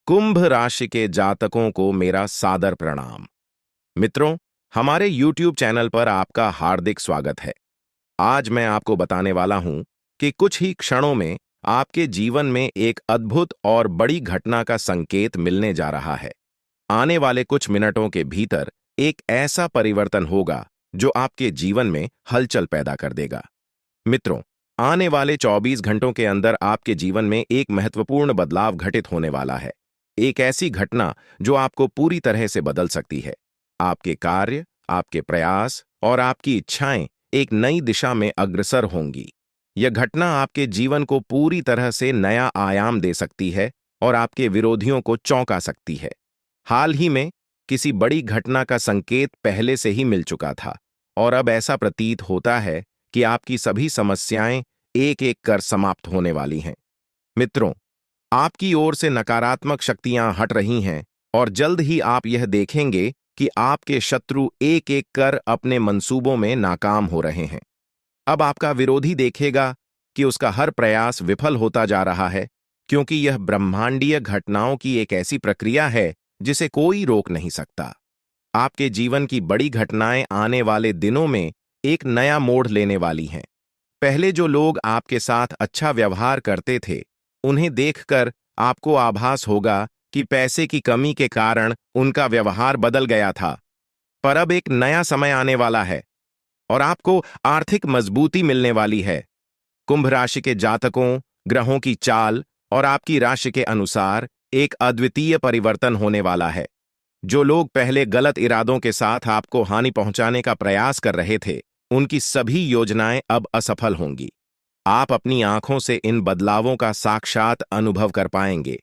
कुंभ राशि के जातकों को मेरा सादर प्रणाम। मित्रों, हमारे YouTube चैनल पर आपका हार्दिक स्वागत है। आज मैं आपको बताने वाला हूं कि कुछ ही क्षणों में आपके जीवन में एक अद्भुत और बड़ी घटना का संकेत मिलने जा रहा है। आने वाले कुछ मिनटों के भीतर एक ऐसा परिवर्तन होगा जो आपके जीवन में हलचल पैदा कर देगा। मित्रों, आने वाले 24 घंटों के अंदर आपके जीवन में एक महत्वपूर्ण बदलाव घटित होने वाला है। एक ऐसी घटना जो आपको पूरी तरह से बदल सकती है। आपके कार्य, आपके प्रयास और आपकी इच्छाएं एक नई दिशा में अग्रसर होंगी। यह घटना आपके जीवन को पूरी तरह से नया आयाम दे सकती है और आपके विरोधियों को चौंका सकती है। हाल ही में किसी बड़ी घटना का संकेत पहले से ही मिल चुका था और अब ऐसा प्रतीत होता है कि आपकी सभी समस्याएं एक एक कर समाप्त होने वाली हैं। मित्रों, आपकी ओर से नकारात्मक शक्तियां हट रही हैं और जल्द ही आप यह देखेंगे कि आपके शत्रु एक एक कर अपने मंसूबों में नाकाम हो रहे हैं। अब आपका विरोधी देखेगा कि उसका हर प्रयास विफल होता जा रहा है, क्योंकि यह ब्रह्मांडीय घटनाओं की एक ऐसी प्रक्रिया है जिसे कोई रोक नहीं सकता। आपके जीवन की बड़ी घटनाएं आने वाले दिनों में एक नया मोड़ लेने वाली हैं। पहले जो लोग आपके साथ अच्छा व्यवहार करते थे, उन्हें देखकर आपको आभास होगा कि पैसे की कमी के कारण उनका व्यवहार बदल गया था। पर अब एक नया समय आने वाला है और आपको आर्थिक मजबूती मिलने वाली है। कुंभ राशि के जातकों, ग्रहों की चाल और आपकी राशि के अनुसार एक अद्वितीय परिवर्तन होने वाला है। जो लोग पहले गलत इरादों के साथ आपको हानि पहुंचाने का प्रयास कर रहे थे, उनकी सभी योजनाएं अब असफल होंगी। आप अपनी आंखों से इन बदलावों का साक्षात अनुभव कर पाएंगे।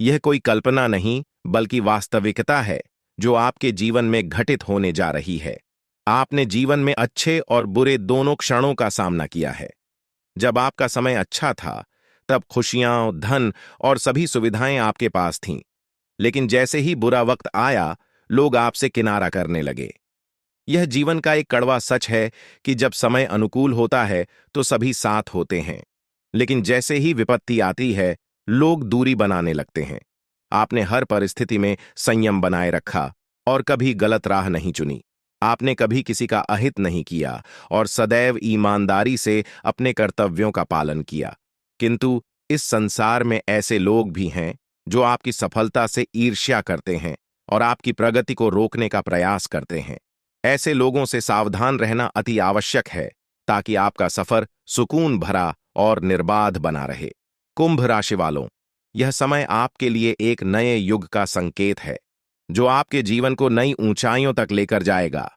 यह कोई कल्पना नहीं, बल्कि वास्तविकता है जो आपके जीवन में घटित होने जा रही है। आपने जीवन में अच्छे और बुरे दोनों क्षणों का सामना किया है। जब आपका समय अच्छा था, तब खुशियां, धन और सभी सुविधाएं आपके पास थीं। लेकिन जैसे ही बुरा वक्त आया, लोग आपसे किनारा करने लगे। यह जीवन का एक कड़वा सच है कि जब समय अनुकूल होता है तो सभी साथ होते हैं, लेकिन जैसे ही विपत्ति आती है, लोग दूरी बनाने लगते हैं। आपने हर परिस्थिति में संयम बनाए रखा और कभी गलत राह नहीं चुनी। आपने कभी किसी का अहित नहीं किया और सदैव ईमानदारी से अपने कर्तव्यों का पालन किया। किंतु इस संसार में ऐसे लोग भी हैं जो आपकी सफलता से ईर्ष्या करते हैं और आपकी प्रगति को रोकने का प्रयास करते हैं। ऐसे लोगों से सावधान रहना अति आवश्यक है, ताकि आपका सफर सुकून भरा और निर्बाध बना रहे। कुंभ राशि वालों, यह समय आपके लिए एक नए युग का संकेत है, जो आपके जीवन को नई ऊंचाइयों तक लेकर जाएगा।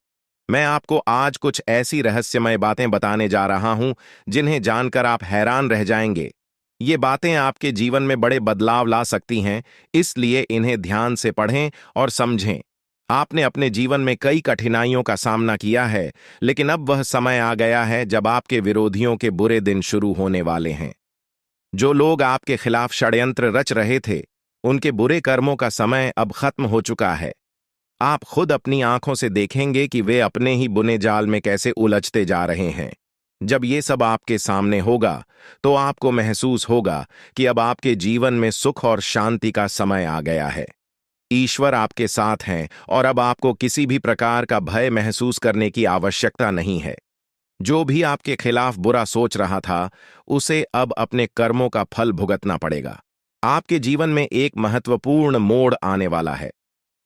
मैं आपको आज कुछ ऐसी रहस्यमय बातें बताने जा रहा हूं जिन्हें जानकर आप हैरान रह जाएंगे। ये बातें आपके जीवन में बड़े बदलाव ला सकती हैं, इसलिए इन्हें ध्यान से पढ़ें और समझें। आपने अपने जीवन में कई कठिनाइयों का सामना किया है, लेकिन अब वह समय आ गया है जब आपके विरोधियों के बुरे दिन शुरू होने वाले हैं। जो लोग आपके खिलाफ षड्यंत्र रच रहे थे, उनके बुरे कर्मों का समय अब खत्म हो चुका है। आप खुद अपनी आंखों से देखेंगे कि वे अपने ही बुने जाल में कैसे उलझते जा रहे हैं। जब ये सब आपके सामने होगा, तो आपको महसूस होगा कि अब आपके जीवन में सुख और शांति का समय आ गया है। ईश्वर आपके साथ हैं और अब आपको किसी भी प्रकार का भय महसूस करने की आवश्यकता नहीं है। जो भी आपके खिलाफ बुरा सोच रहा था, उसे अब अपने कर्मों का फल भुगतना पड़ेगा। आपके जीवन में एक महत्वपूर्ण मोड़ आने वाला है।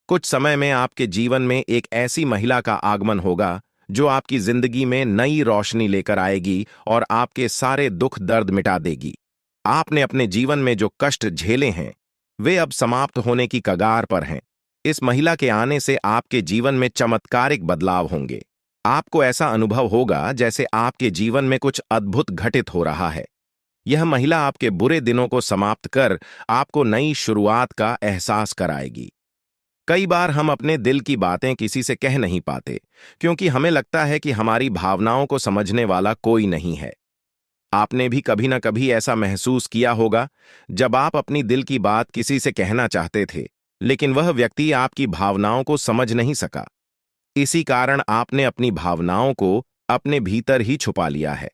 कुछ समय में आपके जीवन में एक ऐसी महिला का आगमन होगा जो आपकी जिंदगी में नई रोशनी लेकर आएगी और आपके सारे दुख दर्द मिटा देगी। आपने अपने जीवन में जो कष्ट झेले हैं, वे अब समाप्त होने की कगार पर हैं। इस महिला के आने से आपके जीवन में चमत्कारिक बदलाव होंगे। आपको ऐसा अनुभव होगा जैसे आपके जीवन में कुछ अद्भुत घटित हो रहा है। यह महिला आपके बुरे दिनों को समाप्त कर आपको नई शुरुआत का एहसास कराएगी। कई बार हम अपने दिल की बातें किसी से कह नहीं पाते, क्योंकि हमें लगता है कि हमारी भावनाओं को समझने वाला कोई नहीं है। आपने भी कभी ना कभी ऐसा महसूस किया होगा, जब आप अपनी दिल की बात किसी से कहना चाहते थे, लेकिन वह व्यक्ति आपकी भावनाओं को समझ नहीं सका। इसी कारण आपने अपनी भावनाओं को अपने भीतर ही छुपा लिया है।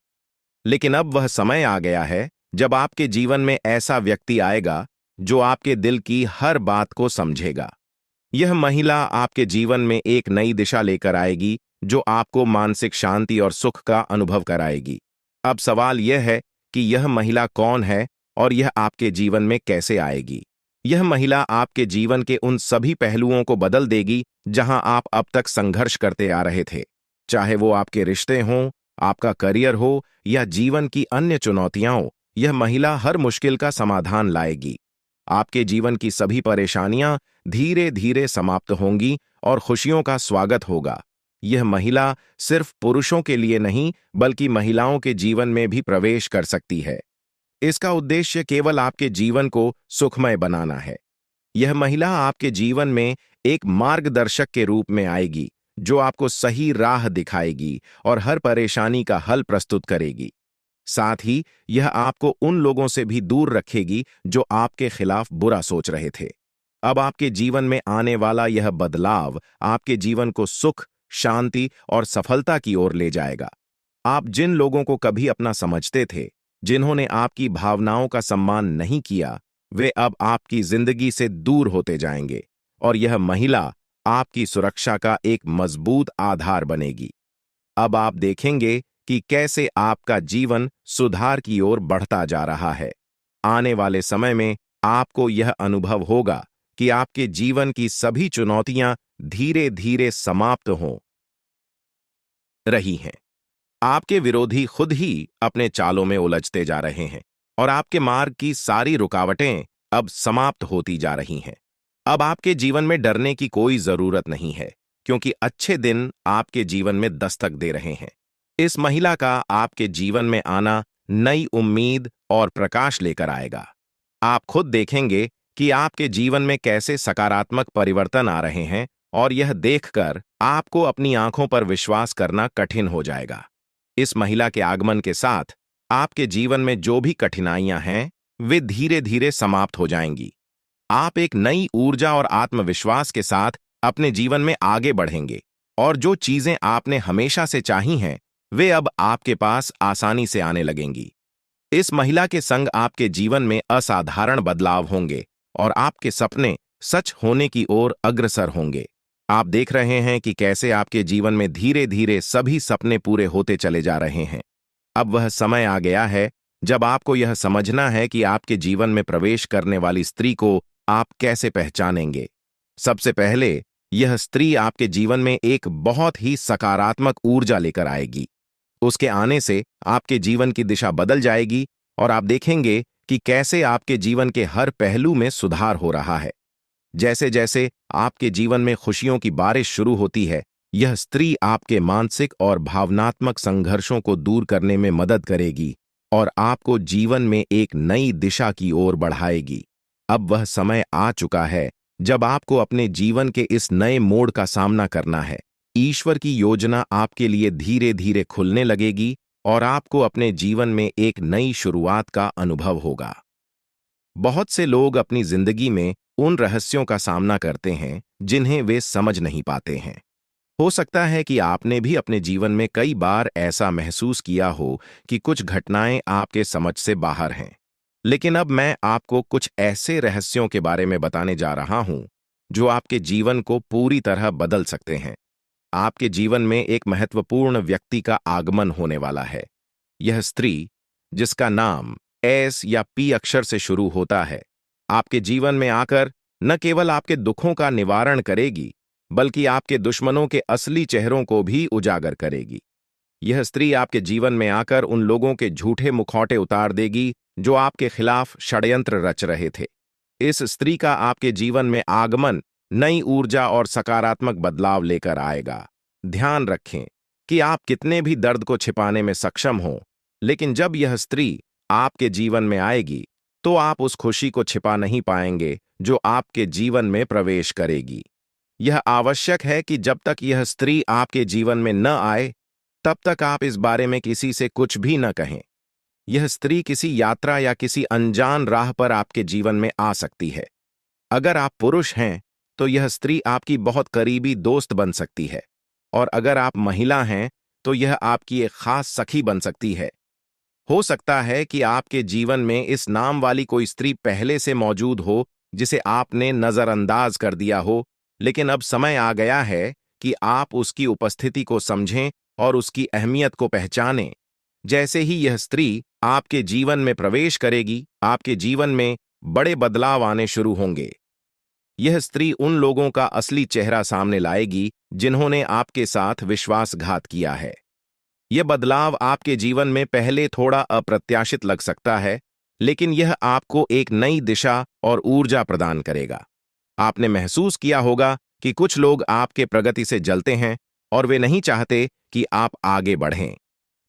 लेकिन अब वह समय आ गया है जब आपके जीवन में ऐसा व्यक्ति आएगा जो आपके दिल की हर बात को समझेगा। यह महिला आपके जीवन में एक नई दिशा लेकर आएगी, जो आपको मानसिक शांति और सुख का अनुभव कराएगी। अब सवाल यह है कि यह महिला कौन है और यह आपके जीवन में कैसे आएगी। यह महिला आपके जीवन के उन सभी पहलुओं को बदल देगी जहां आप अब तक संघर्ष करते आ रहे थे। चाहे वो आपके रिश्ते हों, आपका करियर हो या जीवन की अन्य चुनौतियां हो, यह महिला हर मुश्किल का समाधान लाएगी। आपके जीवन की सभी परेशानियां धीरे धीरे समाप्त होंगी और खुशियों का स्वागत होगा। यह महिला सिर्फ पुरुषों के लिए नहीं, बल्कि महिलाओं के जीवन में भी प्रवेश कर सकती है। इसका उद्देश्य केवल आपके जीवन को सुखमय बनाना है। यह महिला आपके जीवन में एक मार्गदर्शक के रूप में आएगी, जो आपको सही राह दिखाएगी और हर परेशानी का हल प्रस्तुत करेगी। साथ ही यह आपको उन लोगों से भी दूर रखेगी जो आपके खिलाफ बुरा सोच रहे थे। अब आपके जीवन में आने वाला यह बदलाव आपके जीवन को सुख, शांति और सफलता की ओर ले जाएगा। आप जिन लोगों को कभी अपना समझते थे, जिन्होंने आपकी भावनाओं का सम्मान नहीं किया, वे अब आपकी जिंदगी से दूर होते जाएंगे और यह महिला आपकी सुरक्षा का एक मजबूत आधार बनेगी। अब आप देखेंगे कि कैसे आपका जीवन सुधार की ओर बढ़ता जा रहा है। आने वाले समय में आपको यह अनुभव होगा कि आपके जीवन की सभी चुनौतियां धीरे धीरे समाप्त हो रही हैं। आपके विरोधी खुद ही अपने चालों में उलझते जा रहे हैं और आपके मार्ग की सारी रुकावटें अब समाप्त होती जा रही हैं। अब आपके जीवन में डरने की कोई जरूरत नहीं है, क्योंकि अच्छे दिन आपके जीवन में दस्तक दे रहे हैं। इस महिला का आपके जीवन में आना नई उम्मीद और प्रकाश लेकर आएगा। आप खुद देखेंगे कि आपके जीवन में कैसे सकारात्मक परिवर्तन आ रहे हैं और यह देखकर आपको अपनी आंखों पर विश्वास करना कठिन हो जाएगा। इस महिला के आगमन के साथ आपके जीवन में जो भी कठिनाइयां हैं, वे धीरे धीरे समाप्त हो जाएंगी। आप एक नई ऊर्जा और आत्मविश्वास के साथ अपने जीवन में आगे बढ़ेंगे और जो चीजें आपने हमेशा से चाही हैं, वे अब आपके पास आसानी से आने लगेंगी। इस महिला के संग आपके जीवन में असाधारण बदलाव होंगे और आपके सपने सच होने की ओर अग्रसर होंगे। आप देख रहे हैं कि कैसे आपके जीवन में धीरे धीरे सभी सपने पूरे होते चले जा रहे हैं। अब वह समय आ गया है जब आपको यह समझना है कि आपके जीवन में प्रवेश करने वाली स्त्री को आप कैसे पहचानेंगे। सबसे पहले, यह स्त्री आपके जीवन में एक बहुत ही सकारात्मक ऊर्जा लेकर आएगी। उसके आने से आपके जीवन की दिशा बदल जाएगी और आप देखेंगे कि कैसे आपके जीवन के हर पहलू में सुधार हो रहा है। जैसे जैसे आपके जीवन में खुशियों की बारिश शुरू होती है, यह स्त्री आपके मानसिक और भावनात्मक संघर्षों को दूर करने में मदद करेगी और आपको जीवन में एक नई दिशा की ओर बढ़ाएगी। अब वह समय आ चुका है जब आपको अपने जीवन के इस नए मोड़ का सामना करना है। ईश्वर की योजना आपके लिए धीरे धीरे खुलने लगेगी और आपको अपने जीवन में एक नई शुरुआत का अनुभव होगा। बहुत से लोग अपनी जिंदगी में उन रहस्यों का सामना करते हैं जिन्हें वे समझ नहीं पाते हैं। हो सकता है कि आपने भी अपने जीवन में कई बार ऐसा महसूस किया हो कि कुछ घटनाएं आपके समझ से बाहर हैं। लेकिन अब मैं आपको कुछ ऐसे रहस्यों के बारे में बताने जा रहा हूं जो आपके जीवन को पूरी तरह बदल सकते हैं। आपके जीवन में एक महत्वपूर्ण व्यक्ति का आगमन होने वाला है। यह स्त्री, जिसका नाम एस या पी अक्षर से शुरू होता है, आपके जीवन में आकर न केवल आपके दुखों का निवारण करेगी, बल्कि आपके दुश्मनों के असली चेहरों को भी उजागर करेगी। यह स्त्री आपके जीवन में आकर उन लोगों के झूठे मुखौटे उतार देगी जो आपके खिलाफ षड्यंत्र रच रहे थे। इस स्त्री का आपके जीवन में आगमन नई ऊर्जा और सकारात्मक बदलाव लेकर आएगा। ध्यान रखें कि आप कितने भी दर्द को छिपाने में सक्षम हों, लेकिन जब यह स्त्री आपके जीवन में आएगी, तो आप उस खुशी को छिपा नहीं पाएंगे जो आपके जीवन में प्रवेश करेगी। यह आवश्यक है कि जब तक यह स्त्री आपके जीवन में न आए, तब तक आप इस बारे में किसी से कुछ भी न कहें। यह स्त्री किसी यात्रा या किसी अनजान राह पर आपके जीवन में आ सकती है। अगर आप पुरुष हैं, तो यह स्त्री आपकी बहुत करीबी दोस्त बन सकती है, और अगर आप महिला हैं, तो यह आपकी एक खास सखी बन सकती है। हो सकता है कि आपके जीवन में इस नाम वाली कोई स्त्री पहले से मौजूद हो, जिसे आपने नजरअंदाज कर दिया हो, लेकिन अब समय आ गया है कि आप उसकी उपस्थिति को समझें और उसकी अहमियत को पहचानें। जैसे ही यह स्त्री आपके जीवन में प्रवेश करेगी, आपके जीवन में बड़े बदलाव आने शुरू होंगे। यह स्त्री उन लोगों का असली चेहरा सामने लाएगी जिन्होंने आपके साथ विश्वासघात किया है। यह बदलाव आपके जीवन में पहले थोड़ा अप्रत्याशित लग सकता है, लेकिन यह आपको एक नई दिशा और ऊर्जा प्रदान करेगा। आपने महसूस किया होगा कि कुछ लोग आपके प्रगति से जलते हैं और वे नहीं चाहते कि आप आगे बढ़ें।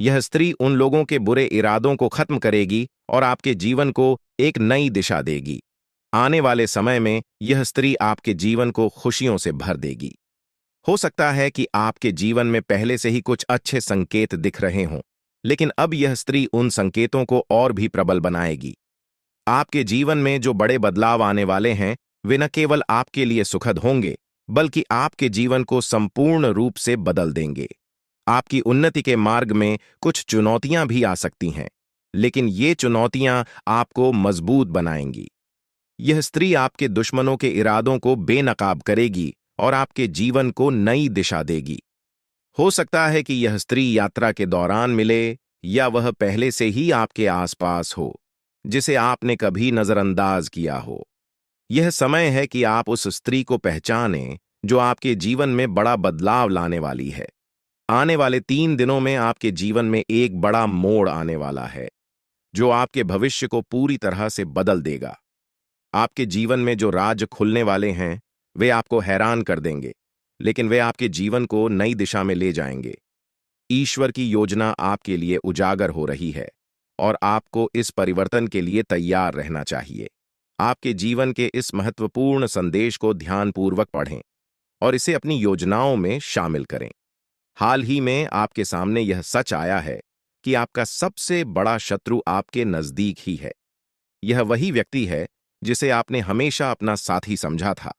यह स्त्री उन लोगों के बुरे इरादों को खत्म करेगी और आपके जीवन को एक नई दिशा देगी। आने वाले समय में यह स्त्री आपके जीवन को खुशियों से भर देगी। हो सकता है कि आपके जीवन में पहले से ही कुछ अच्छे संकेत दिख रहे हों, लेकिन अब यह स्त्री उन संकेतों को और भी प्रबल बनाएगी। आपके जीवन में जो बड़े बदलाव आने वाले हैं, वे न केवल आपके लिए सुखद होंगे, बल्कि आपके जीवन को संपूर्ण रूप से बदल देंगे। आपकी उन्नति के मार्ग में कुछ चुनौतियां भी आ सकती हैं, लेकिन ये चुनौतियां आपको मजबूत बनाएंगी। यह स्त्री आपके दुश्मनों के इरादों को बेनकाब करेगी और आपके जीवन को नई दिशा देगी। हो सकता है कि यह स्त्री यात्रा के दौरान मिले या वह पहले से ही आपके आसपास हो, जिसे आपने कभी नजरअंदाज किया हो। यह समय है कि आप उस स्त्री को पहचानें जो आपके जीवन में बड़ा बदलाव लाने वाली है। आने वाले 3 दिनों में आपके जीवन में एक बड़ा मोड़ आने वाला है, जो आपके भविष्य को पूरी तरह से बदल देगा। आपके जीवन में जो राज खुलने वाले हैं, वे आपको हैरान कर देंगे, लेकिन वे आपके जीवन को नई दिशा में ले जाएंगे। ईश्वर की योजना आपके लिए उजागर हो रही है और आपको इस परिवर्तन के लिए तैयार रहना चाहिए। आपके जीवन के इस महत्वपूर्ण संदेश को ध्यानपूर्वक पढ़ें और इसे अपनी योजनाओं में शामिल करें। हाल ही में आपके सामने यह सच आया है कि आपका सबसे बड़ा शत्रु आपके नजदीक ही है। यह वही व्यक्ति है जिसे आपने हमेशा अपना साथी समझा था,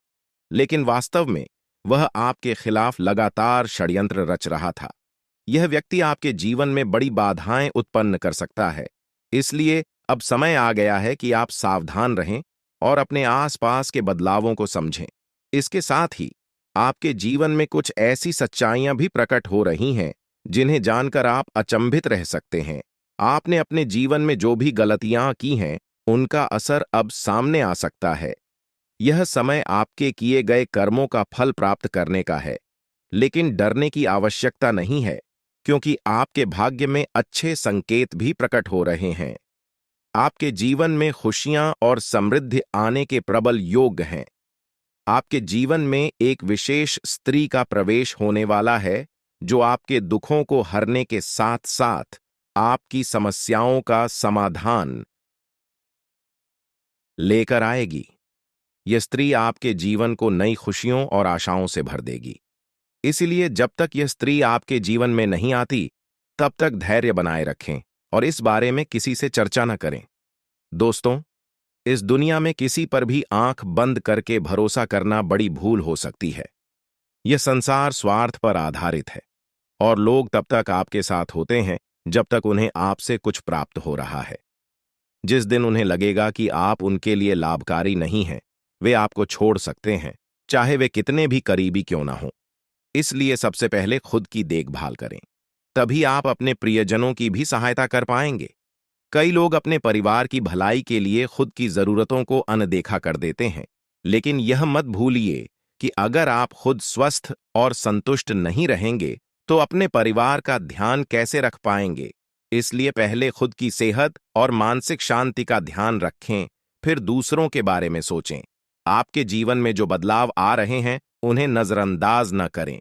लेकिन वास्तव में वह आपके खिलाफ लगातार षड्यंत्र रच रहा था। यह व्यक्ति आपके जीवन में बड़ी बाधाएं उत्पन्न कर सकता है, इसलिए अब समय आ गया है कि आप सावधान रहें और अपने आसपास के बदलावों को समझें। इसके साथ ही आपके जीवन में कुछ ऐसी सच्चाइयां भी प्रकट हो रही हैं जिन्हें जानकर आप अचंभित रह सकते हैं। आपने अपने जीवन में जो भी गलतियां की हैं, उनका असर अब सामने आ सकता है। यह समय आपके किए गए कर्मों का फल प्राप्त करने का है, लेकिन डरने की आवश्यकता नहीं है, क्योंकि आपके भाग्य में अच्छे संकेत भी प्रकट हो रहे हैं। आपके जीवन में खुशियां और समृद्धि आने के प्रबल योग हैं। आपके जीवन में एक विशेष स्त्री का प्रवेश होने वाला है, जो आपके दुखों को हरने के साथ साथ आपकी समस्याओं का समाधान लेकर आएगी। यह स्त्री आपके जीवन को नई खुशियों और आशाओं से भर देगी। इसलिए जब तक यह स्त्री आपके जीवन में नहीं आती, तब तक धैर्य बनाए रखें और इस बारे में किसी से चर्चा न करें। दोस्तों, इस दुनिया में किसी पर भी आंख बंद करके भरोसा करना बड़ी भूल हो सकती है। यह संसार स्वार्थ पर आधारित है और लोग तब तक आपके साथ होते हैं जब तक उन्हें आपसे कुछ प्राप्त हो रहा है। जिस दिन उन्हें लगेगा कि आप उनके लिए लाभकारी नहीं हैं, वे आपको छोड़ सकते हैं, चाहे वे कितने भी करीबी क्यों ना हों। इसलिए सबसे पहले खुद की देखभाल करें, तभी आप अपने प्रियजनों की भी सहायता कर पाएंगे। कई लोग अपने परिवार की भलाई के लिए खुद की जरूरतों को अनदेखा कर देते हैं, लेकिन यह मत भूलिए कि अगर आप खुद स्वस्थ और संतुष्ट नहीं रहेंगे, तो अपने परिवार का ध्यान कैसे रख पाएंगे। इसलिए पहले खुद की सेहत और मानसिक शांति का ध्यान रखें, फिर दूसरों के बारे में सोचें। आपके जीवन में जो बदलाव आ रहे हैं, उन्हें नजरअंदाज न करें।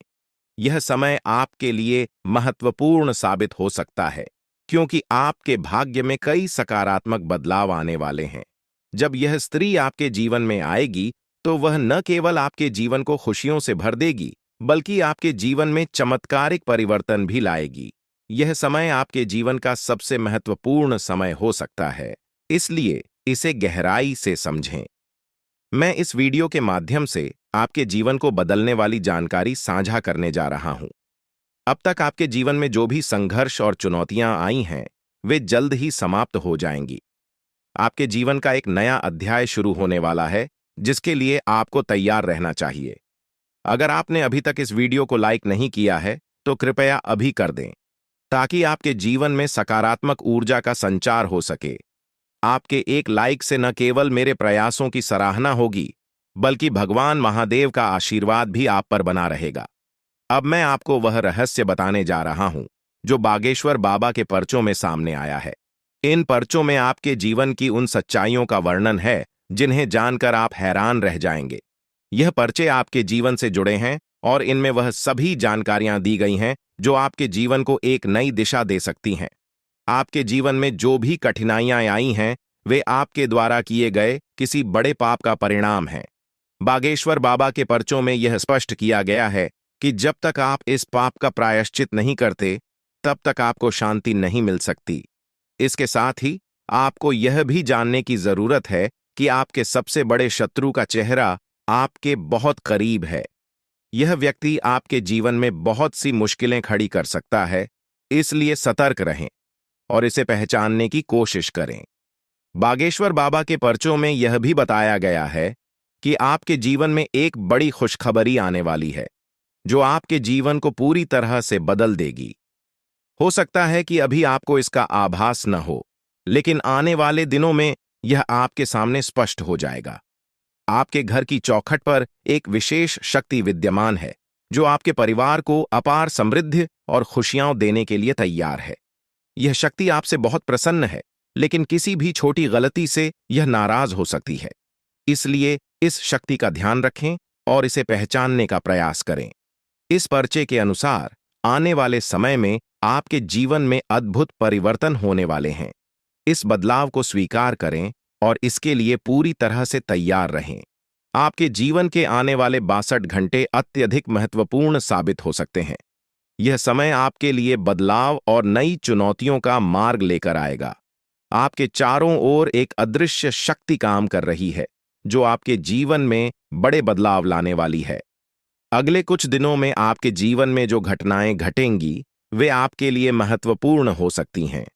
यह समय आपके लिए महत्वपूर्ण साबित हो सकता है, क्योंकि आपके भाग्य में कई सकारात्मक बदलाव आने वाले हैं। जब यह स्त्री आपके जीवन में आएगी, तो वह न केवल आपके जीवन को खुशियों से भर देगी, बल्कि आपके जीवन में चमत्कारिक परिवर्तन भी लाएगी। यह समय आपके जीवन का सबसे महत्वपूर्ण समय हो सकता है, इसलिए इसे गहराई से समझें। मैं इस वीडियो के माध्यम से आपके जीवन को बदलने वाली जानकारी साझा करने जा रहा हूं। अब तक आपके जीवन में जो भी संघर्ष और चुनौतियां आई हैं, वे जल्द ही समाप्त हो जाएंगी। आपके जीवन का एक नया अध्याय शुरू होने वाला है, जिसके लिए आपको तैयार रहना चाहिए। अगर आपने अभी तक इस वीडियो को लाइक नहीं किया है, तो कृपया अभी कर दें, ताकि आपके जीवन में सकारात्मक ऊर्जा का संचार हो सके। आपके एक लाइक से न केवल मेरे प्रयासों की सराहना होगी, बल्कि भगवान महादेव का आशीर्वाद भी आप पर बना रहेगा। अब मैं आपको वह रहस्य बताने जा रहा हूं, जो बागेश्वर बाबा के पर्चों में सामने आया है। इन पर्चों में आपके जीवन की उन सच्चाइयों का वर्णन है, जिन्हें जानकर आप हैरान रह जाएंगे। यह पर्चे आपके जीवन से जुड़े हैं और इनमें वह सभी जानकारियां दी गई हैं, जो आपके जीवन को एक नई दिशा दे सकती हैं। आपके जीवन में जो भी कठिनाइयां आई हैं, वे आपके द्वारा किए गए किसी बड़े पाप का परिणाम हैं। बागेश्वर बाबा के पर्चों में यह स्पष्ट किया गया है कि जब तक आप इस पाप का प्रायश्चित नहीं करते, तब तक आपको शांति नहीं मिल सकती। इसके साथ ही आपको यह भी जानने की जरूरत है कि आपके सबसे बड़े शत्रु का चेहरा आपके बहुत करीब है। यह व्यक्ति आपके जीवन में बहुत सी मुश्किलें खड़ी कर सकता है, इसलिए सतर्क रहें और इसे पहचानने की कोशिश करें। बागेश्वर बाबा के पर्चों में यह भी बताया गया है कि आपके जीवन में एक बड़ी खुशखबरी आने वाली है, जो आपके जीवन को पूरी तरह से बदल देगी। हो सकता है कि अभी आपको इसका आभास न हो, लेकिन आने वाले दिनों में यह आपके सामने स्पष्ट हो जाएगा। आपके घर की चौखट पर एक विशेष शक्ति विद्यमान है, जो आपके परिवार को अपार समृद्धि और खुशियां देने के लिए तैयार है। यह शक्ति आपसे बहुत प्रसन्न है, लेकिन किसी भी छोटी गलती से यह नाराज हो सकती है। इसलिए इस शक्ति का ध्यान रखें और इसे पहचानने का प्रयास करें। इस पर्चे के अनुसार आने वाले समय में आपके जीवन में अद्भुत परिवर्तन होने वाले हैं। इस बदलाव को स्वीकार करें और इसके लिए पूरी तरह से तैयार रहें। आपके जीवन के आने वाले 62 घंटे अत्यधिक महत्वपूर्ण साबित हो सकते हैं। यह समय आपके लिए बदलाव और नई चुनौतियों का मार्ग लेकर आएगा। आपके चारों ओर एक अदृश्य शक्ति काम कर रही है, जो आपके जीवन में बड़े बदलाव लाने वाली है। अगले कुछ दिनों में आपके जीवन में जो घटनाएं घटेंगी, वे आपके लिए महत्वपूर्ण हो सकती हैं।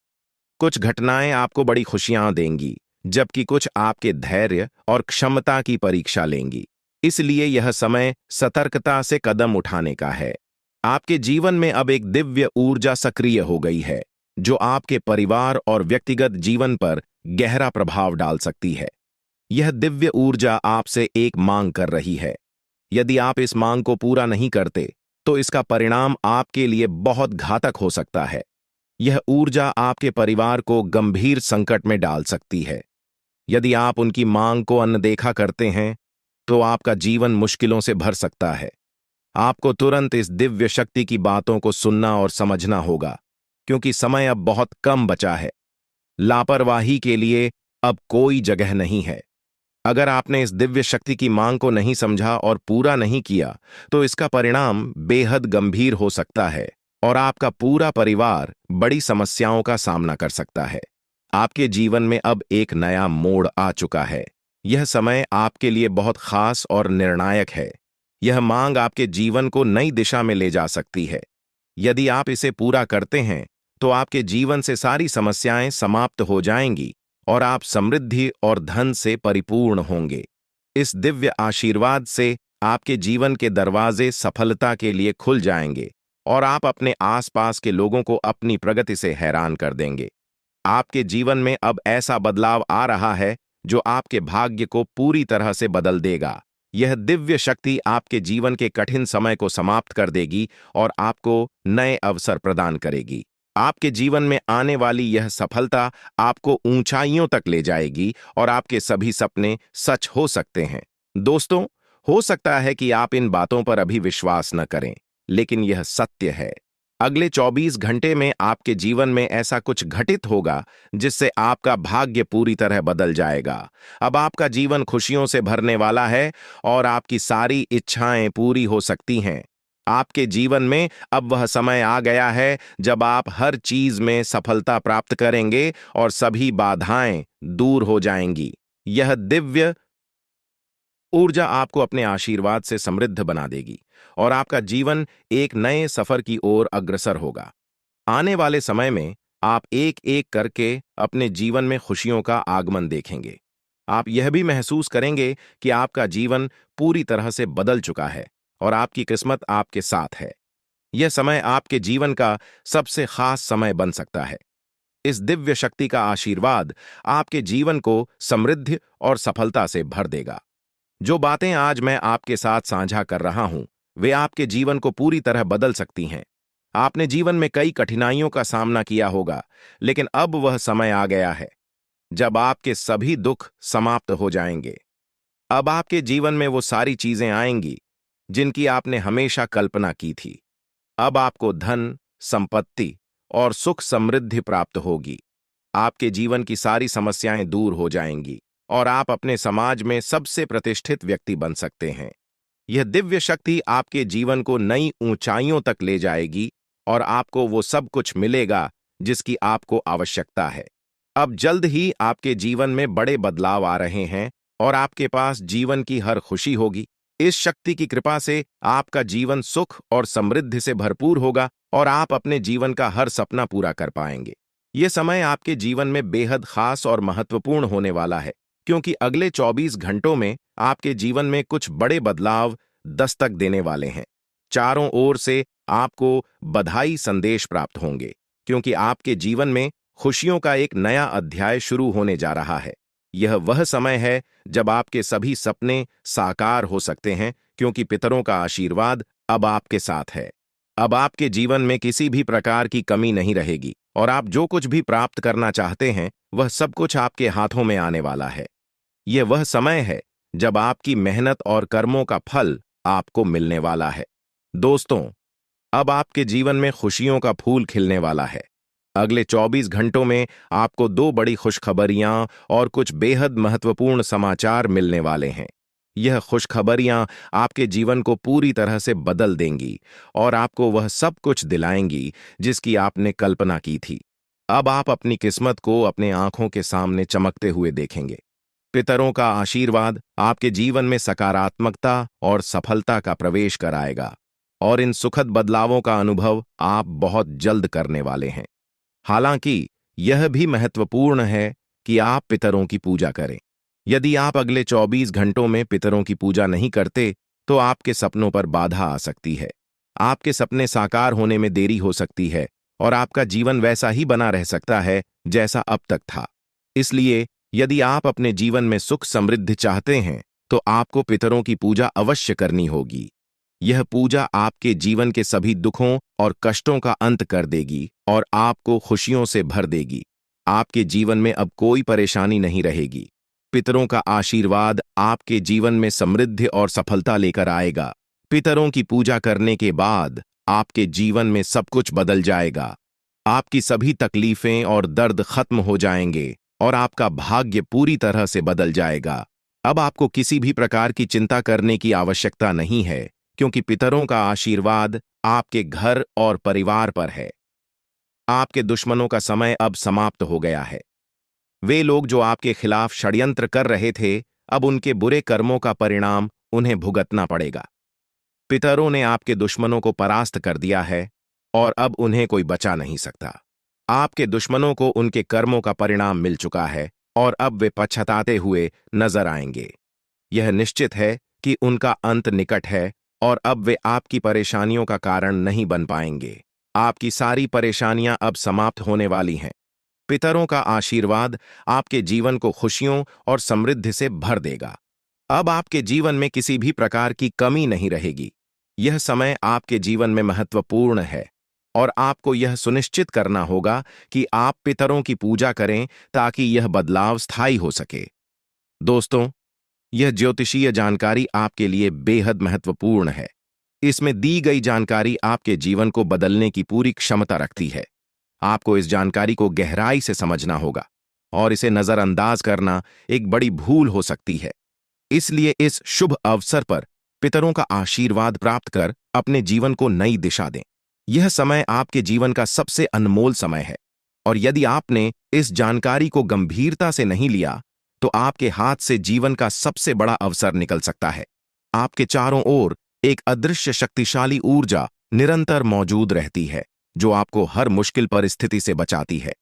कुछ घटनाएं आपको बड़ी खुशियां देंगी, जबकि कुछ आपके धैर्य और क्षमता की परीक्षा लेंगी। इसलिए यह समय सतर्कता से कदम उठाने का है। आपके जीवन में अब एक दिव्य ऊर्जा सक्रिय हो गई है, जो आपके परिवार और व्यक्तिगत जीवन पर गहरा प्रभाव डाल सकती है। यह दिव्य ऊर्जा आपसे एक मांग कर रही है। यदि आप इस मांग को पूरा नहीं करते, तो इसका परिणाम आपके लिए बहुत घातक हो सकता है। यह ऊर्जा आपके परिवार को गंभीर संकट में डाल सकती है। यदि आप उनकी मांग को अनदेखा करते हैं, तो आपका जीवन मुश्किलों से भर सकता है। आपको तुरंत इस दिव्य शक्ति की बातों को सुनना और समझना होगा, क्योंकि समय अब बहुत कम बचा है। लापरवाही के लिए अब कोई जगह नहीं है। अगर आपने इस दिव्य शक्ति की मांग को नहीं समझा और पूरा नहीं किया, तो इसका परिणाम बेहद गंभीर हो सकता है और आपका पूरा परिवार बड़ी समस्याओं का सामना कर सकता है। आपके जीवन में अब एक नया मोड़ आ चुका है। यह समय आपके लिए बहुत खास और निर्णायक है। यह मांग आपके जीवन को नई दिशा में ले जा सकती है। यदि आप इसे पूरा करते हैं, तो आपके जीवन से सारी समस्याएं समाप्त हो जाएंगी और आप समृद्धि और धन से परिपूर्ण होंगे। इस दिव्य आशीर्वाद से आपके जीवन के दरवाजे सफलता के लिए खुल जाएंगे और आप अपने आसपास के लोगों को अपनी प्रगति से हैरान कर देंगे। आपके जीवन में अब ऐसा बदलाव आ रहा है, जो आपके भाग्य को पूरी तरह से बदल देगा। यह दिव्य शक्ति आपके जीवन के कठिन समय को समाप्त कर देगी और आपको नए अवसर प्रदान करेगी। आपके जीवन में आने वाली यह सफलता आपको ऊंचाइयों तक ले जाएगी और आपके सभी सपने सच हो सकते हैं। दोस्तों, हो सकता है कि आप इन बातों पर अभी विश्वास न करें, लेकिन यह सत्य है। अगले 24 घंटे में आपके जीवन में ऐसा कुछ घटित होगा, जिससे आपका भाग्य पूरी तरह बदल जाएगा। अब आपका जीवन खुशियों से भरने वाला है और आपकी सारी इच्छाएं पूरी हो सकती हैं। आपके जीवन में अब वह समय आ गया है, जब आप हर चीज में सफलता प्राप्त करेंगे और सभी बाधाएं दूर हो जाएंगी। यह दिव्य ऊर्जा आपको अपने आशीर्वाद से समृद्ध बना देगी और आपका जीवन एक नए सफर की ओर अग्रसर होगा। आने वाले समय में आप एक एक करके अपने जीवन में खुशियों का आगमन देखेंगे। आप यह भी महसूस करेंगे कि आपका जीवन पूरी तरह से बदल चुका है और आपकी किस्मत आपके साथ है। यह समय आपके जीवन का सबसे खास समय बन सकता है। इस दिव्य शक्ति का आशीर्वाद आपके जीवन को समृद्धि और सफलता से भर देगा। जो बातें आज मैं आपके साथ साझा कर रहा हूं, वे आपके जीवन को पूरी तरह बदल सकती हैं। आपने जीवन में कई कठिनाइयों का सामना किया होगा, लेकिन अब वह समय आ गया है जब आपके सभी दुख समाप्त हो जाएंगे। अब आपके जीवन में वो सारी चीजें आएंगी जिनकी आपने हमेशा कल्पना की थी। अब आपको धन, संपत्ति और सुख समृद्धि प्राप्त होगी। आपके जीवन की सारी समस्याएं दूर हो जाएंगी और आप अपने समाज में सबसे प्रतिष्ठित व्यक्ति बन सकते हैं। यह दिव्य शक्ति आपके जीवन को नई ऊंचाइयों तक ले जाएगी और आपको वो सब कुछ मिलेगा जिसकी आपको आवश्यकता है। अब जल्द ही आपके जीवन में बड़े बदलाव आ रहे हैं और आपके पास जीवन की हर खुशी होगी। इस शक्ति की कृपा से आपका जीवन सुख और समृद्धि से भरपूर होगा और आप अपने जीवन का हर सपना पूरा कर पाएंगे। ये समय आपके जीवन में बेहद खास और महत्वपूर्ण होने वाला है, क्योंकि अगले 24 घंटों में आपके जीवन में कुछ बड़े बदलाव दस्तक देने वाले हैं। चारों ओर से आपको बधाई संदेश प्राप्त होंगे, क्योंकि आपके जीवन में खुशियों का एक नया अध्याय शुरू होने जा रहा है। यह वह समय है जब आपके सभी सपने साकार हो सकते हैं, क्योंकि पितरों का आशीर्वाद अब आपके साथ है। अब आपके जीवन में किसी भी प्रकार की कमी नहीं रहेगी और आप जो कुछ भी प्राप्त करना चाहते हैं, वह सब कुछ आपके हाथों में आने वाला है। यह वह समय है जब आपकी मेहनत और कर्मों का फल आपको मिलने वाला है। दोस्तों, अब आपके जीवन में खुशियों का फूल खिलने वाला है। अगले 24 घंटों में आपको दो बड़ी खुशखबरियां और कुछ बेहद महत्वपूर्ण समाचार मिलने वाले हैं। यह खुशखबरियां आपके जीवन को पूरी तरह से बदल देंगी और आपको वह सब कुछ दिलाएंगी जिसकी आपने कल्पना की थी। अब आप अपनी किस्मत को अपने आंखों के सामने चमकते हुए देखेंगे। पितरों का आशीर्वाद आपके जीवन में सकारात्मकता और सफलता का प्रवेश कराएगा और इन सुखद बदलावों का अनुभव आप बहुत जल्द करने वाले हैं। हालांकि यह भी महत्वपूर्ण है कि आप पितरों की पूजा करें। यदि आप अगले 24 घंटों में पितरों की पूजा नहीं करते, तो आपके सपनों पर बाधा आ सकती है। आपके सपने साकार होने में देरी हो सकती है और आपका जीवन वैसा ही बना रह सकता है जैसा अब तक था। इसलिए यदि आप अपने जीवन में सुख समृद्धि चाहते हैं, तो आपको पितरों की पूजा अवश्य करनी होगी। यह पूजा आपके जीवन के सभी दुखों और कष्टों का अंत कर देगी और आपको खुशियों से भर देगी। आपके जीवन में अब कोई परेशानी नहीं रहेगी। पितरों का आशीर्वाद आपके जीवन में समृद्धि और सफलता लेकर आएगा। पितरों की पूजा करने के बाद आपके जीवन में सब कुछ बदल जाएगा। आपकी सभी तकलीफें और दर्द खत्म हो जाएंगे और आपका भाग्य पूरी तरह से बदल जाएगा। अब आपको किसी भी प्रकार की चिंता करने की आवश्यकता नहीं है, क्योंकि पितरों का आशीर्वाद आपके घर और परिवार पर है। आपके दुश्मनों का समय अब समाप्त हो गया है। वे लोग जो आपके खिलाफ षड्यंत्र कर रहे थे, अब उनके बुरे कर्मों का परिणाम उन्हें भुगतना पड़ेगा। पितरों ने आपके दुश्मनों को परास्त कर दिया है और अब उन्हें कोई बचा नहीं सकता। आपके दुश्मनों को उनके कर्मों का परिणाम मिल चुका है और अब वे पछताते हुए नजर आएंगे। यह निश्चित है कि उनका अंत निकट है और अब वे आपकी परेशानियों का कारण नहीं बन पाएंगे। आपकी सारी परेशानियां अब समाप्त होने वाली हैं। पितरों का आशीर्वाद आपके जीवन को खुशियों और समृद्धि से भर देगा। अब आपके जीवन में किसी भी प्रकार की कमी नहीं रहेगी। यह समय आपके जीवन में महत्वपूर्ण है और आपको यह सुनिश्चित करना होगा कि आप पितरों की पूजा करें ताकि यह बदलाव स्थायी हो सके। दोस्तों, यह ज्योतिषीय जानकारी आपके लिए बेहद महत्वपूर्ण है। इसमें दी गई जानकारी आपके जीवन को बदलने की पूरी क्षमता रखती है। आपको इस जानकारी को गहराई से समझना होगा और इसे नजरअंदाज करना एक बड़ी भूल हो सकती है। इसलिए इस शुभ अवसर पर पितरों का आशीर्वाद प्राप्त कर अपने जीवन को नई दिशा दें। यह समय आपके जीवन का सबसे अनमोल समय है और यदि आपने इस जानकारी को गंभीरता से नहीं लिया, तो आपके हाथ से जीवन का सबसे बड़ा अवसर निकल सकता है। आपके चारों ओर एक अदृश्य शक्तिशाली ऊर्जा निरंतर मौजूद रहती है, जो आपको हर मुश्किल परिस्थिति से बचाती है।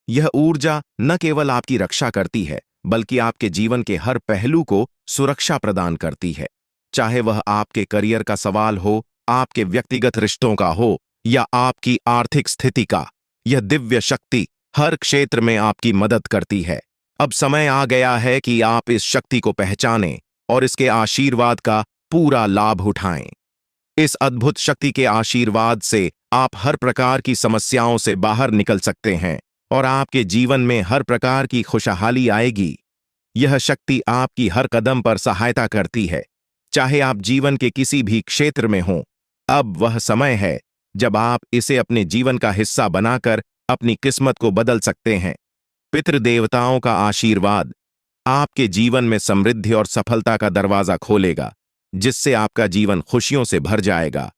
यह ऊर्जा न केवल आपकी रक्षा करती है, बल्कि आपके जीवन के हर पहलू को सुरक्षा प्रदान करती है। चाहे वह आपके करियर का सवाल हो, आपके व्यक्तिगत रिश्तों का हो या आपकी आर्थिक स्थिति का, यह दिव्य शक्ति हर क्षेत्र में आपकी मदद करती है। अब समय आ गया है कि आप इस शक्ति को पहचानें और इसके आशीर्वाद का पूरा लाभ उठाएं। इस अद्भुत शक्ति के आशीर्वाद से आप हर प्रकार की समस्याओं से बाहर निकल सकते हैं और आपके जीवन में हर प्रकार की खुशहाली आएगी। यह शक्ति आपकी हर कदम पर सहायता करती है, चाहे आप जीवन के किसी भी क्षेत्र में हों। अब वह समय है जब आप इसे अपने जीवन का हिस्सा बनाकर अपनी किस्मत को बदल सकते हैं। पितृदेवताओं का आशीर्वाद आपके जीवन में समृद्धि और सफलता का दरवाजा खोलेगा, जिससे आपका जीवन खुशियों से भर जाएगा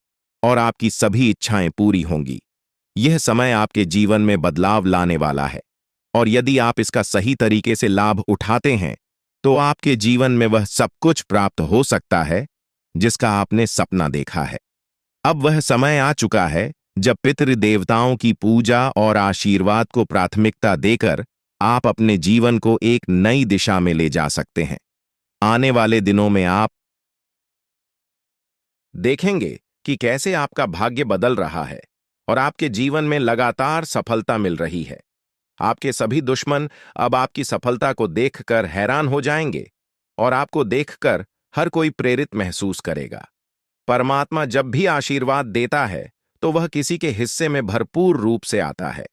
और आपकी सभी इच्छाएं पूरी होंगी। यह समय आपके जीवन में बदलाव लाने वाला है और यदि आप इसका सही तरीके से लाभ उठाते हैं तो आपके जीवन में वह सब कुछ प्राप्त हो सकता है जिसका आपने सपना देखा है। अब वह समय आ चुका है जब पितृदेवताओं की पूजा और आशीर्वाद को प्राथमिकता देकर आप अपने जीवन को एक नई दिशा में ले जा सकते हैं। आने वाले दिनों में आप देखेंगे कि कैसे आपका भाग्य बदल रहा है और आपके जीवन में लगातार सफलता मिल रही है। आपके सभी दुश्मन अब आपकी सफलता को देखकर हैरान हो जाएंगे और आपको देखकर हर कोई प्रेरित महसूस करेगा। परमात्मा जब भी आशीर्वाद देता है तो वह किसी के हिस्से में भरपूर रूप से आता है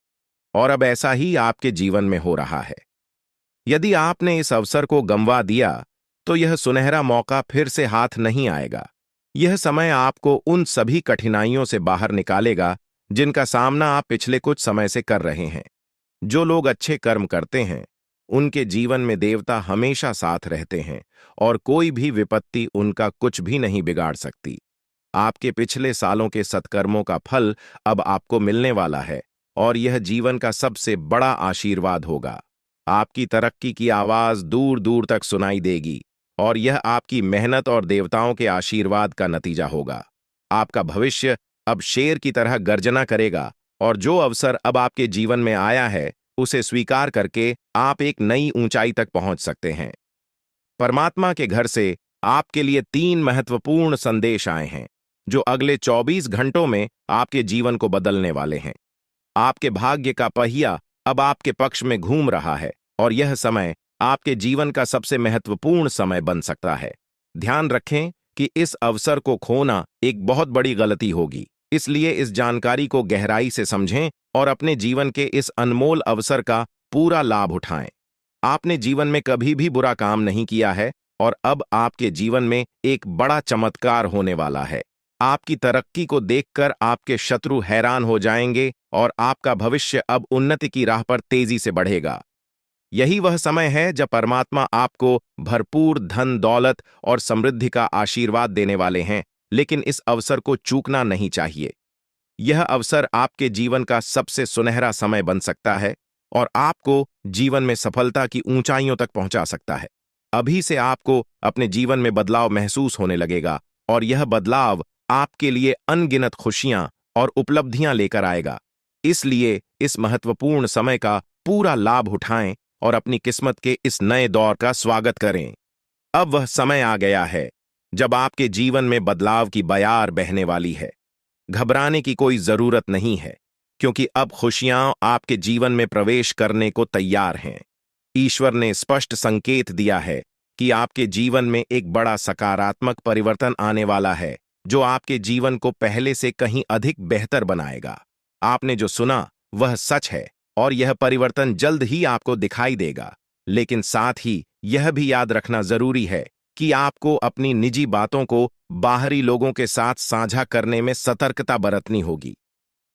और अब ऐसा ही आपके जीवन में हो रहा है। यदि आपने इस अवसर को गंवा दिया तो यह सुनहरा मौका फिर से हाथ नहीं आएगा। यह समय आपको उन सभी कठिनाइयों से बाहर निकालेगा जिनका सामना आप पिछले कुछ समय से कर रहे हैं। जो लोग अच्छे कर्म करते हैं उनके जीवन में देवता हमेशा साथ रहते हैं और कोई भी विपत्ति उनका कुछ भी नहीं बिगाड़ सकती। आपके पिछले सालों के सत्कर्मों का फल अब आपको मिलने वाला है और यह जीवन का सबसे बड़ा आशीर्वाद होगा। आपकी तरक्की की आवाज दूर दूर तक सुनाई देगी और यह आपकी मेहनत और देवताओं के आशीर्वाद का नतीजा होगा। आपका भविष्य अब शेर की तरह गर्जना करेगा और जो अवसर अब आपके जीवन में आया है उसे स्वीकार करके आप एक नई ऊंचाई तक पहुंच सकते हैं। परमात्मा के घर से आपके लिए 3 महत्वपूर्ण संदेश आए हैं जो अगले 24 घंटों में आपके जीवन को बदलने वाले हैं। आपके भाग्य का पहिया अब आपके पक्ष में घूम रहा है और यह समय आपके जीवन का सबसे महत्वपूर्ण समय बन सकता है। ध्यान रखें कि इस अवसर को खोना एक बहुत बड़ी गलती होगी, इसलिए इस जानकारी को गहराई से समझें और अपने जीवन के इस अनमोल अवसर का पूरा लाभ उठाएं। आपने जीवन में कभी भी बुरा काम नहीं किया है और अब आपके जीवन में एक बड़ा चमत्कार होने वाला है। आपकी तरक्की को देखकर आपके शत्रु हैरान हो जाएंगे और आपका भविष्य अब उन्नति की राह पर तेजी से बढ़ेगा। यही वह समय है जब परमात्मा आपको भरपूर धन दौलत और समृद्धि का आशीर्वाद देने वाले हैं, लेकिन इस अवसर को चूकना नहीं चाहिए। यह अवसर आपके जीवन का सबसे सुनहरा समय बन सकता है और आपको जीवन में सफलता की ऊंचाइयों तक पहुंचा सकता है। अभी से आपको अपने जीवन में बदलाव महसूस होने लगेगा और यह बदलाव आपके लिए अनगिनत खुशियां और उपलब्धियां लेकर आएगा। इसलिए इस महत्वपूर्ण समय का पूरा लाभ उठाएं और अपनी किस्मत के इस नए दौर का स्वागत करें। अब वह समय आ गया है जब आपके जीवन में बदलाव की बयार बहने वाली है। घबराने की कोई जरूरत नहीं है, क्योंकि अब खुशियां आपके जीवन में प्रवेश करने को तैयार हैं। ईश्वर ने स्पष्ट संकेत दिया है कि आपके जीवन में एक बड़ा सकारात्मक परिवर्तन आने वाला है, जो आपके जीवन को पहले से कहीं अधिक बेहतर बनाएगा। आपने जो सुना वह सच है और यह परिवर्तन जल्द ही आपको दिखाई देगा। लेकिन साथ ही यह भी याद रखना जरूरी है कि आपको अपनी निजी बातों को बाहरी लोगों के साथ साझा करने में सतर्कता बरतनी होगी।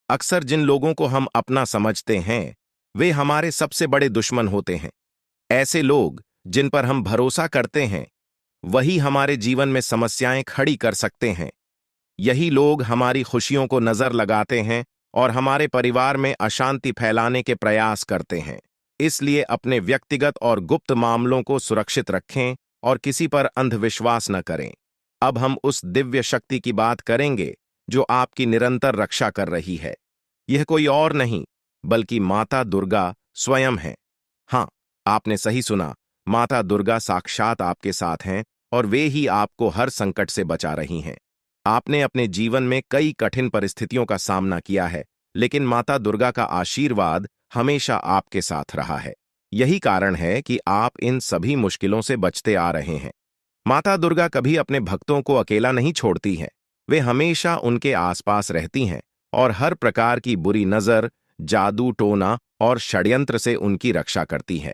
अक्सर जिन लोगों को हम अपना समझते हैं वे हमारे सबसे बड़े दुश्मन होते हैं। ऐसे लोग जिन पर हम भरोसा करते हैं वही हमारे जीवन में समस्याएं खड़ी कर सकते हैं। यही लोग हमारी खुशियों को नजर लगाते हैं और हमारे परिवार में अशांति फैलाने के प्रयास करते हैं। इसलिए अपने व्यक्तिगत और गुप्त मामलों को सुरक्षित रखें और किसी पर अंधविश्वास न करें। अब हम उस दिव्य शक्ति की बात करेंगे जो आपकी निरंतर रक्षा कर रही है। यह कोई और नहीं बल्कि माता दुर्गा स्वयं है। हाँ, आपने सही सुना, माता दुर्गा साक्षात आपके साथ हैं और वे ही आपको हर संकट से बचा रही हैं। आपने अपने जीवन में कई कठिन परिस्थितियों का सामना किया है, लेकिन माता दुर्गा का आशीर्वाद हमेशा आपके साथ रहा है। यही कारण है कि आप इन सभी मुश्किलों से बचते आ रहे हैं। माता दुर्गा कभी अपने भक्तों को अकेला नहीं छोड़ती हैं। वे हमेशा उनके आसपास रहती हैं और हर प्रकार की बुरी नजर, जादू टोना और षड्यंत्र से उनकी रक्षा करती है।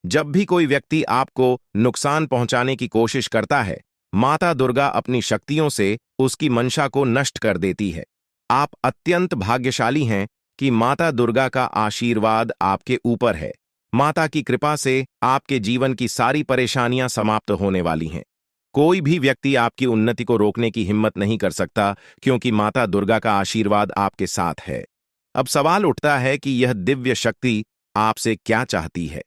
जब भी कोई व्यक्ति आपको नुकसान पहुंचाने की कोशिश करता है, माता दुर्गा अपनी शक्तियों से उसकी मंशा को नष्ट कर देती है। आप अत्यंत भाग्यशाली हैं कि माता दुर्गा का आशीर्वाद आपके ऊपर है। माता की कृपा से आपके जीवन की सारी परेशानियां समाप्त होने वाली हैं। कोई भी व्यक्ति आपकी उन्नति को रोकने की हिम्मत नहीं कर सकता, क्योंकि माता दुर्गा का आशीर्वाद आपके साथ है। अब सवाल उठता है कि यह दिव्य शक्ति आपसे क्या चाहती है।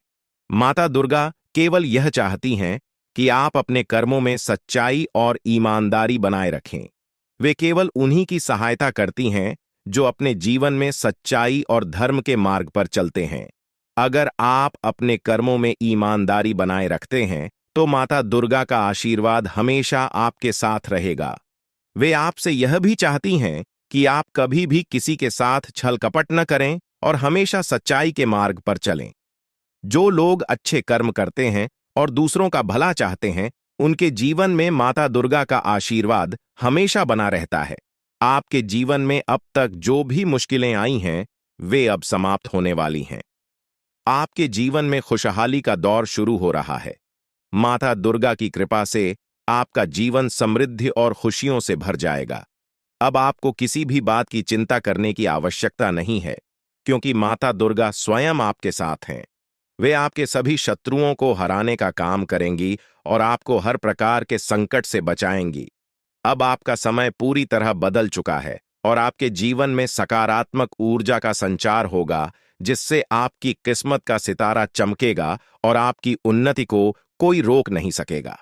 माता दुर्गा केवल यह चाहती हैं कि आप अपने कर्मों में सच्चाई और ईमानदारी बनाए रखें। वे केवल उन्हीं की सहायता करती हैं जो अपने जीवन में सच्चाई और धर्म के मार्ग पर चलते हैं। अगर आप अपने कर्मों में ईमानदारी बनाए रखते हैं, तो माता दुर्गा का आशीर्वाद हमेशा आपके साथ रहेगा। वे आपसे यह भी चाहती हैं कि आप कभी भी किसी के साथ छल कपट न करें और हमेशा सच्चाई के मार्ग पर चलें। जो लोग अच्छे कर्म करते हैं और दूसरों का भला चाहते हैं, उनके जीवन में माता दुर्गा का आशीर्वाद हमेशा बना रहता है। आपके जीवन में अब तक जो भी मुश्किलें आई हैं, वे अब समाप्त होने वाली हैं। आपके जीवन में खुशहाली का दौर शुरू हो रहा है। माता दुर्गा की कृपा से आपका जीवन समृद्धि और खुशियों से भर जाएगा। अब आपको किसी भी बात की चिंता करने की आवश्यकता नहीं है, क्योंकि माता दुर्गा स्वयं आपके साथ हैं। वे आपके सभी शत्रुओं को हराने का काम करेंगी और आपको हर प्रकार के संकट से बचाएंगी। अब आपका समय पूरी तरह बदल चुका है और आपके जीवन में सकारात्मक ऊर्जा का संचार होगा, जिससे आपकी किस्मत का सितारा चमकेगा और आपकी उन्नति को कोई रोक नहीं सकेगा।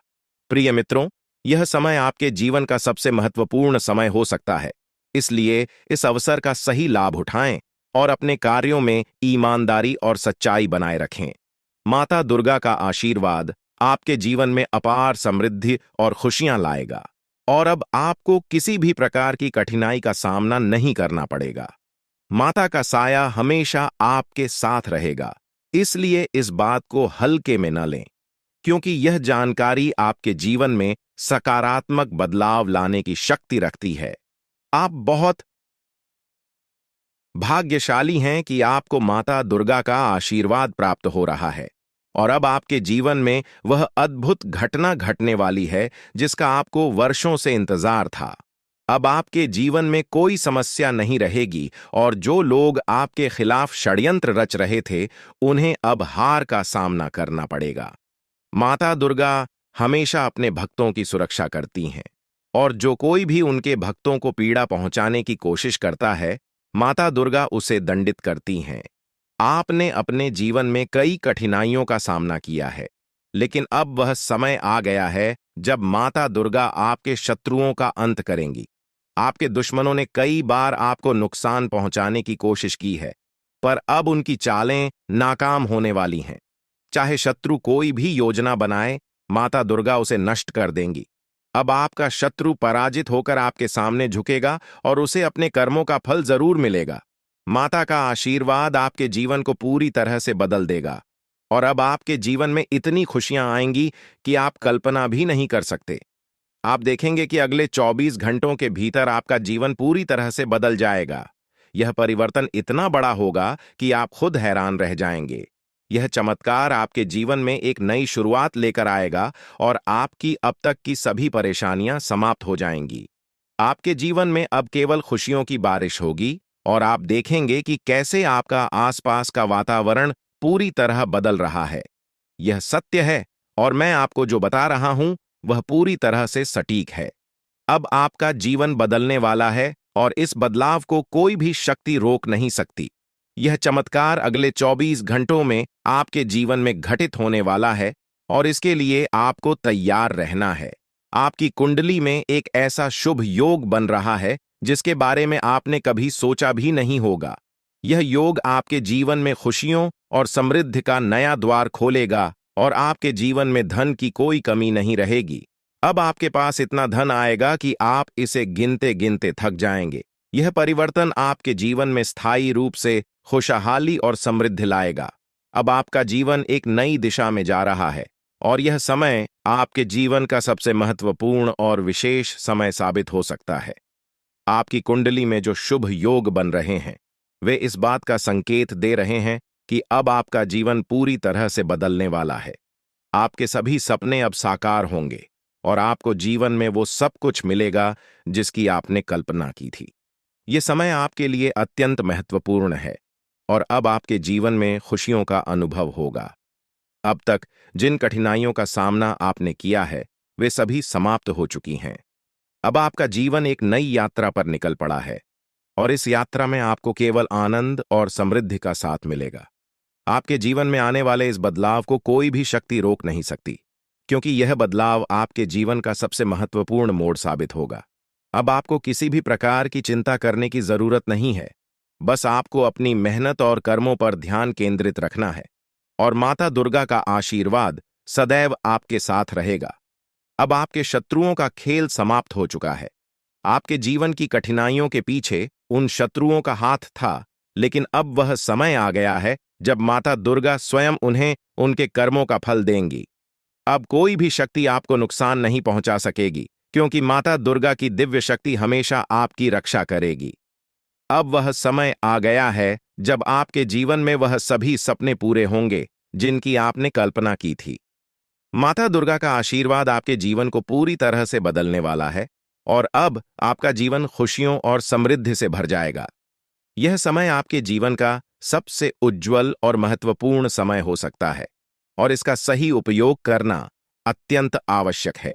प्रिय मित्रों, यह समय आपके जीवन का सबसे महत्वपूर्ण समय हो सकता है, इसलिए इस अवसर का सही लाभ उठाएं और अपने कार्यों में ईमानदारी और सच्चाई बनाए रखें। माता दुर्गा का आशीर्वाद आपके जीवन में अपार समृद्धि और खुशियां लाएगा और अब आपको किसी भी प्रकार की कठिनाई का सामना नहीं करना पड़ेगा। माता का साया हमेशा आपके साथ रहेगा, इसलिए इस बात को हल्के में न लें, क्योंकि यह जानकारी आपके जीवन में सकारात्मक बदलाव लाने की शक्ति रखती है। आप बहुत भाग्यशाली हैं कि आपको माता दुर्गा का आशीर्वाद प्राप्त हो रहा है और अब आपके जीवन में वह अद्भुत घटना घटने वाली है जिसका आपको वर्षों से इंतजार था। अब आपके जीवन में कोई समस्या नहीं रहेगी और जो लोग आपके खिलाफ षड्यंत्र रच रहे थे, उन्हें अब हार का सामना करना पड़ेगा। माता दुर्गा हमेशा अपने भक्तों की सुरक्षा करती हैं और जो कोई भी उनके भक्तों को पीड़ा पहुंचाने की कोशिश करता है, माता दुर्गा उसे दंडित करती हैं। आपने अपने जीवन में कई कठिनाइयों का सामना किया है, लेकिन अब वह समय आ गया है जब माता दुर्गा आपके शत्रुओं का अंत करेंगी। आपके दुश्मनों ने कई बार आपको नुकसान पहुंचाने की कोशिश की है, पर अब उनकी चालें नाकाम होने वाली हैं। चाहे शत्रु कोई भी योजना बनाए, माता दुर्गा उसे नष्ट कर देंगी। अब आपका शत्रु पराजित होकर आपके सामने झुकेगा और उसे अपने कर्मों का फल जरूर मिलेगा। माता का आशीर्वाद आपके जीवन को पूरी तरह से बदल देगा और अब आपके जीवन में इतनी खुशियां आएंगी कि आप कल्पना भी नहीं कर सकते। आप देखेंगे कि अगले 24 घंटों के भीतर आपका जीवन पूरी तरह से बदल जाएगा। यह परिवर्तन इतना बड़ा होगा कि आप खुद हैरान रह जाएंगे। यह चमत्कार आपके जीवन में एक नई शुरुआत लेकर आएगा और आपकी अब तक की सभी परेशानियां समाप्त हो जाएंगी। आपके जीवन में अब केवल खुशियों की बारिश होगी और आप देखेंगे कि कैसे आपका आसपास का वातावरण पूरी तरह बदल रहा है। यह सत्य है और मैं आपको जो बता रहा हूं, वह पूरी तरह से सटीक है। अब आपका जीवन बदलने वाला है और इस बदलाव को कोई भी शक्ति रोक नहीं सकती। यह चमत्कार अगले 24 घंटों में आपके जीवन में घटित होने वाला है और इसके लिए आपको तैयार रहना है। आपकी कुंडली में एक ऐसा शुभ योग बन रहा है जिसके बारे में आपने कभी सोचा भी नहीं होगा। यह योग आपके जीवन में खुशियों और समृद्धि का नया द्वार खोलेगा और आपके जीवन में धन की कोई कमी नहीं रहेगी। अब आपके पास इतना धन आएगा कि आप इसे गिनते गिनते थक जाएंगे। यह परिवर्तन आपके जीवन में स्थायी रूप से खुशहाली और समृद्धि लाएगा। अब आपका जीवन एक नई दिशा में जा रहा है और यह समय आपके जीवन का सबसे महत्वपूर्ण और विशेष समय साबित हो सकता है। आपकी कुंडली में जो शुभ योग बन रहे हैं वे इस बात का संकेत दे रहे हैं कि अब आपका जीवन पूरी तरह से बदलने वाला है। आपके सभी सपने अब साकार होंगे और आपको जीवन में वो सब कुछ मिलेगा जिसकी आपने कल्पना की थी। ये समय आपके लिए अत्यंत महत्वपूर्ण है और अब आपके जीवन में खुशियों का अनुभव होगा। अब तक जिन कठिनाइयों का सामना आपने किया है वे सभी समाप्त हो चुकी हैं। अब आपका जीवन एक नई यात्रा पर निकल पड़ा है और इस यात्रा में आपको केवल आनंद और समृद्धि का साथ मिलेगा। आपके जीवन में आने वाले इस बदलाव को कोई भी शक्ति रोक नहीं सकती, क्योंकि यह बदलाव आपके जीवन का सबसे महत्वपूर्ण मोड़ साबित होगा। अब आपको किसी भी प्रकार की चिंता करने की जरूरत नहीं है। बस आपको अपनी मेहनत और कर्मों पर ध्यान केंद्रित रखना है और माता दुर्गा का आशीर्वाद सदैव आपके साथ रहेगा। अब आपके शत्रुओं का खेल समाप्त हो चुका है। आपके जीवन की कठिनाइयों के पीछे उन शत्रुओं का हाथ था, लेकिन अब वह समय आ गया है जब माता दुर्गा स्वयं उन्हें उनके कर्मों का फल देंगी। अब कोई भी शक्ति आपको नुकसान नहीं पहुंचा सकेगी, क्योंकि माता दुर्गा की दिव्य शक्ति हमेशा आपकी रक्षा करेगी। अब वह समय आ गया है जब आपके जीवन में वह सभी सपने पूरे होंगे जिनकी आपने कल्पना की थी। माता दुर्गा का आशीर्वाद आपके जीवन को पूरी तरह से बदलने वाला है और अब आपका जीवन खुशियों और समृद्धि से भर जाएगा। यह समय आपके जीवन का सबसे उज्जवल और महत्वपूर्ण समय हो सकता है और इसका सही उपयोग करना अत्यंत आवश्यक है।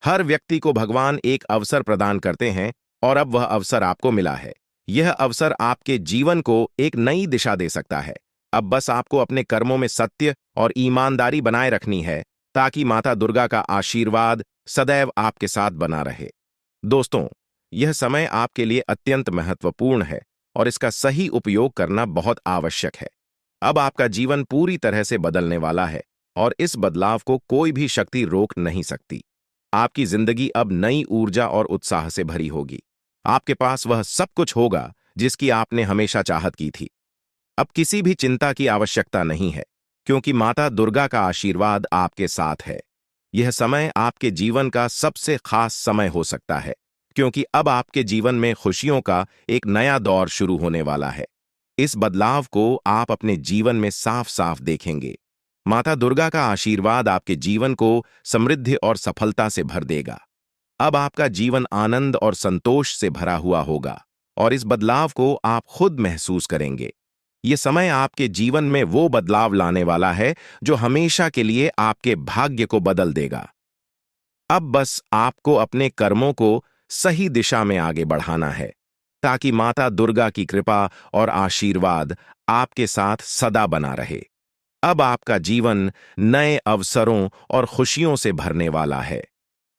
हर व्यक्ति को भगवान एक अवसर प्रदान करते हैं और अब वह अवसर आपको मिला है। यह अवसर आपके जीवन को एक नई दिशा दे सकता है। अब बस आपको अपने कर्मों में सत्य और ईमानदारी बनाए रखनी है ताकि माता दुर्गा का आशीर्वाद सदैव आपके साथ बना रहे। दोस्तों, यह समय आपके लिए अत्यंत महत्वपूर्ण है और इसका सही उपयोग करना बहुत आवश्यक है। अब आपका जीवन पूरी तरह से बदलने वाला है और इस बदलाव को कोई भी शक्ति रोक नहीं सकती। आपकी जिंदगी अब नई ऊर्जा और उत्साह से भरी होगी। आपके पास वह सब कुछ होगा जिसकी आपने हमेशा चाहत की थी। अब किसी भी चिंता की आवश्यकता नहीं है, क्योंकि माता दुर्गा का आशीर्वाद आपके साथ है। यह समय आपके जीवन का सबसे खास समय हो सकता है, क्योंकि अब आपके जीवन में खुशियों का एक नया दौर शुरू होने वाला है। इस बदलाव को आप अपने जीवन में साफ साफ देखेंगे। माता दुर्गा का आशीर्वाद आपके जीवन को समृद्धि और सफलता से भर देगा। अब आपका जीवन आनंद और संतोष से भरा हुआ होगा और इस बदलाव को आप खुद महसूस करेंगे। ये समय आपके जीवन में वो बदलाव लाने वाला है जो हमेशा के लिए आपके भाग्य को बदल देगा। अब बस आपको अपने कर्मों को सही दिशा में आगे बढ़ाना है, ताकि माता दुर्गा की कृपा और आशीर्वाद आपके साथ सदा बना रहे। अब आपका जीवन नए अवसरों और खुशियों से भरने वाला है।